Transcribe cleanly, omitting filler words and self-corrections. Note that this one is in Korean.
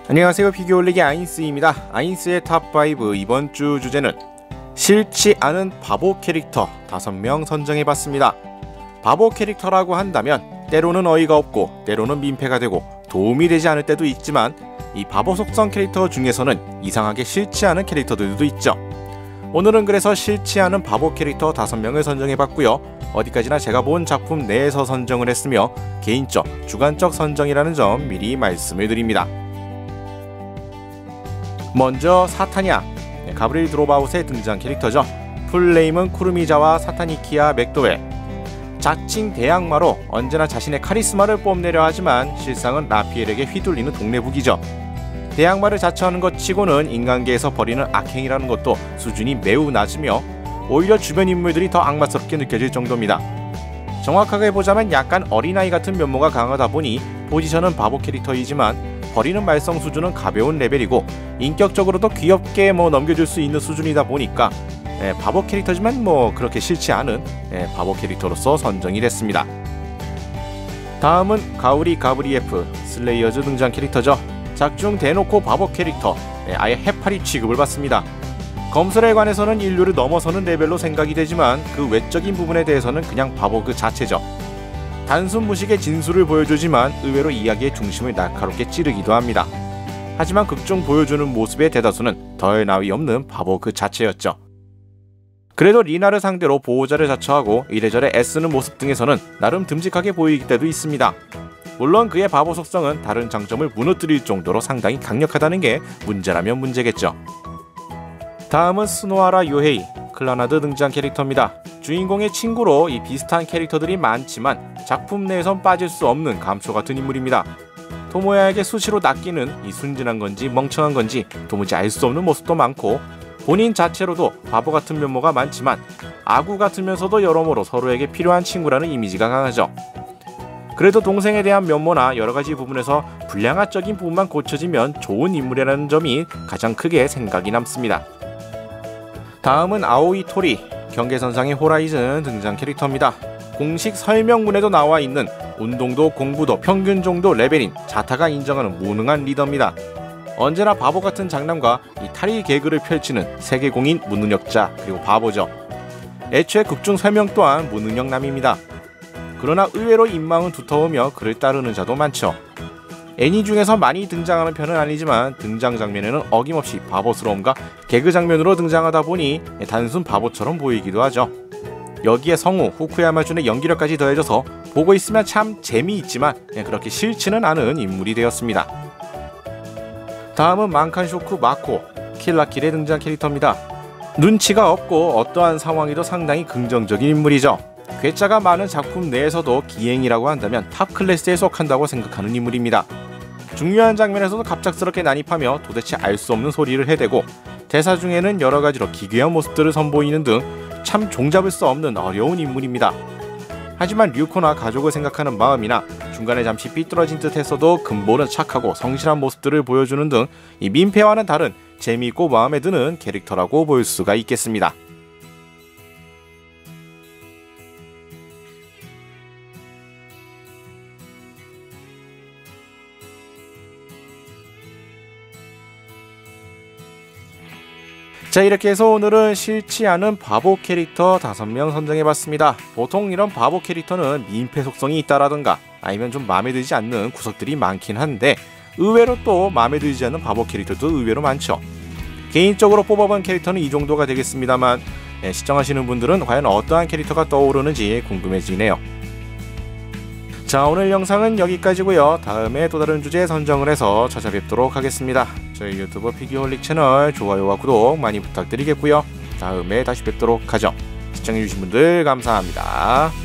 안녕하세요, 피규어올리기 아인스입니다. 아인스의 탑5 이번 주 주제는 싫지 않은 바보 캐릭터 5명 선정해봤습니다. 바보 캐릭터라고 한다면 때로는 어이가 없고 때로는 민폐가 되고 도움이 되지 않을 때도 있지만 이 바보 속성 캐릭터 중에서는 이상하게 싫지 않은 캐릭터들도 있죠. 오늘은 그래서 싫지 않은 바보 캐릭터 5명을 선정해봤고요. 어디까지나 제가 본 작품 내에서 선정을 했으며 개인적, 주관적 선정이라는 점 미리 말씀을 드립니다. 먼저 사타냐, 가브리엘 드롭아웃의 등장 캐릭터죠. 풀네임은 쿠르미자와 사타니키아 맥도웰. 자칭 대악마로 언제나 자신의 카리스마를 뽐내려 하지만 실상은 라피엘에게 휘둘리는 동네북이죠. 대악마를 자처하는 것 치고는 인간계에서 벌이는 악행이라는 것도 수준이 매우 낮으며 오히려 주변 인물들이 더 악마스럽게 느껴질 정도입니다. 정확하게 보자면 약간 어린아이 같은 면모가 강하다 보니 포지션은 바보 캐릭터이지만 버리는 말썽 수준은 가벼운 레벨이고 인격적으로도 귀엽게 넘겨줄 수 있는 수준이다 보니까 바보 캐릭터지만 그렇게 싫지 않은 바보 캐릭터로서 선정이 됐습니다. 다음은 가우리 가브리에프, 슬레이어즈 등장 캐릭터죠. 작중 대놓고 바보 캐릭터, 아예 해파리 취급을 받습니다. 검술에 관해서는 인류를 넘어서는 레벨로 생각이 되지만 그 외적인 부분에 대해서는 그냥 바보 그 자체죠. 단순 무식의 진수를 보여주지만 의외로 이야기의 중심을 날카롭게 찌르기도 합니다. 하지만 극중 보여주는 모습의 대다수는 덜 나위 없는 바보 그 자체였죠. 그래도 리나를 상대로 보호자를 자처하고 이래저래 애쓰는 모습 등에서는 나름 듬직하게 보이기 때도 있습니다. 물론 그의 바보 속성은 다른 장점을 무너뜨릴 정도로 상당히 강력하다는 게 문제라면 문제겠죠. 다음은 스노아라 요헤이, 클라나드 등장 캐릭터입니다. 주인공의 친구로 이 비슷한 캐릭터들이 많지만 작품 내에선 빠질 수 없는 감초 같은 인물입니다. 토모야에게 수시로 낚이는 이 순진한 건지 멍청한 건지 도무지 알 수 없는 모습도 많고 본인 자체로도 바보 같은 면모가 많지만 아구 같으면서도 여러모로 서로에게 필요한 친구라는 이미지가 강하죠. 그래도 동생에 대한 면모나 여러가지 부분에서 불량화적인 부분만 고쳐지면 좋은 인물이라는 점이 가장 크게 생각이 남습니다. 다음은 아오이 토리, 경계선상의 호라이즌 등장 캐릭터입니다. 공식 설명문에도 나와 있는 운동도 공부도 평균 정도 레벨인 자타가 인정하는 무능한 리더입니다. 언제나 바보 같은 장난과 이 탈의 개그를 펼치는 세계공인 무능력자 그리고 바보죠. 애초에 극중 설명 또한 무능력남입니다. 그러나 의외로 인망은 두터우며 그를 따르는 자도 많죠. 애니 중에서 많이 등장하는 편은 아니지만 등장 장면에는 어김없이 바보스러움과 개그 장면으로 등장하다 보니 단순 바보처럼 보이기도 하죠. 여기에 성우 후쿠야마 준의 연기력까지 더해져서 보고 있으면 참 재미있지만 그렇게 싫지는 않은 인물이 되었습니다. 다음은 만칸쇼쿠 마코, 킬라킬의 등장 캐릭터입니다. 눈치가 없고 어떠한 상황에도 상당히 긍정적인 인물이죠. 괴짜가 많은 작품 내에서도 기행이라고 한다면 탑 클래스에 속한다고 생각하는 인물입니다. 중요한 장면에서도 갑작스럽게 난입하며 도대체 알 수 없는 소리를 해대고 대사 중에는 여러가지로 기괴한 모습들을 선보이는 등 참 종잡을 수 없는 어려운 인물입니다. 하지만 류코나 가족을 생각하는 마음이나 중간에 잠시 삐뚤어진 듯 했어도 근본은 착하고 성실한 모습들을 보여주는 등 이 민폐와는 다른 재미있고 마음에 드는 캐릭터라고 볼 수가 있겠습니다. 자, 이렇게 해서 오늘은 싫지 않은 바보 캐릭터 5명 선정해봤습니다. 보통 이런 바보 캐릭터는 민폐 속성이 있다라던가 아니면 좀 마음에 들지 않는 구석들이 많긴 한데 의외로 또 마음에 들지 않는 바보 캐릭터도 의외로 많죠. 개인적으로 뽑아본 캐릭터는 이 정도가 되겠습니다만 시청하시는 분들은 과연 어떠한 캐릭터가 떠오르는지 궁금해지네요. 자, 오늘 영상은 여기까지고요. 다음에 또 다른 주제 선정을 해서 찾아뵙도록 하겠습니다. 저희 유튜브 피규어홀릭 채널 좋아요와 구독 많이 부탁드리겠고요. 다음에 다시 뵙도록 하죠. 시청해주신 분들 감사합니다.